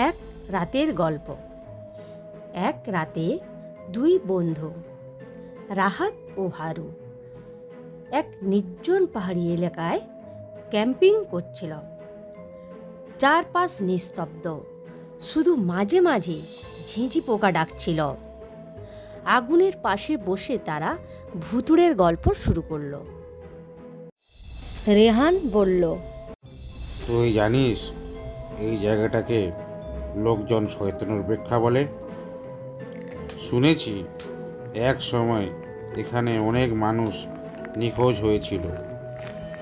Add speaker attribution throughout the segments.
Speaker 1: এক রাতের গল্প। এক রাতে দুই বন্ধু রাহাত ও হারু এক নির্জন পাহাড়ি এলাকায় ক্যাম্পিং করছিল। চারপাশ নিস্তব্ধ, শুধু মাঝে মাঝে ঝিঁঝি পোকা ডাকছিল। আগুনের পাশে বসে তারা ভুতুড়ের গল্প শুরু করলো। রেহান বলল,
Speaker 2: তুই জানিস এই জায়গাটাকে লোকজন শয়তানের উপেক্ষা বলে? শুনেছি এক সময় এখানে অনেক মানুষ নিখোঁজ হয়েছিল,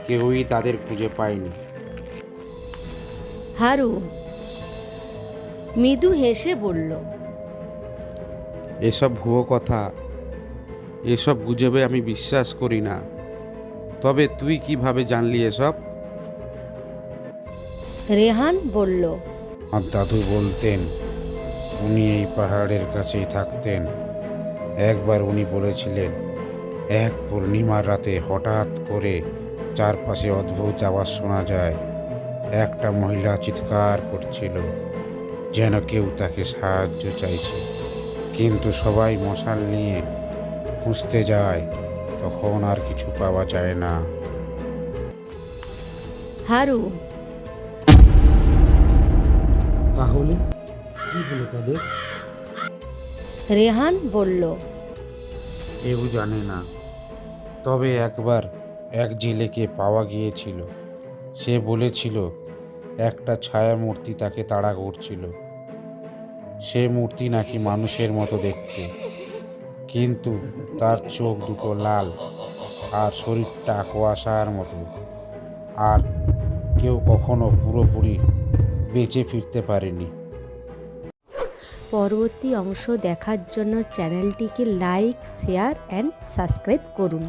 Speaker 2: কেউই তাদের খুঁজে পায়নি।
Speaker 1: হারু মৃদু হেসে বলল,
Speaker 3: এসব ভুয়ো কথা, এসব গুজবে আমি বিশ্বাস করি না। তবে তুই কিভাবে জানলি এসব?
Speaker 1: রেহান বলল,
Speaker 2: আমার দাদু বলতেন উনি এই পাহাড়ের কাছেই থাকতেন। একবার উনি বলেছিলেন এক পূর্ণিমার রাতে হঠাৎ করে চারপাশে অদ্ভুত আওয়াজ শোনা যায়। একটা মহিলা চিৎকার করছিল, যেন কেউ তাকে সাহায্য চাইছে। কিন্তু সবাই মশাল নিয়ে খুঁজতে যায়, তখন আর কিছু পাওয়া যায় না।
Speaker 1: হারু
Speaker 4: তাহলে কি হলো তাদের?
Speaker 1: রেহান বলল,
Speaker 2: কেউ জানে না, তবে একবার এক জেলেকে পাওয়া গিয়েছিল। সে বলেছিল একটা ছায়া মূর্তি তাকে তাড়া করছিল। সে মূর্তি নাকি মানুষের মতো দেখতে, কিন্তু তার চোখ দুটো লাল আর শরীরটা কুয়াশার মতো। আর কেউ কখনো পুরোপুরি বেঁচে ফিরতে পারেনি।
Speaker 1: পরবর্তী অংশ দেখার জন্য চ্যানেলটিকে লাইক, শেয়ার অ্যান্ড সাবস্ক্রাইব করুন।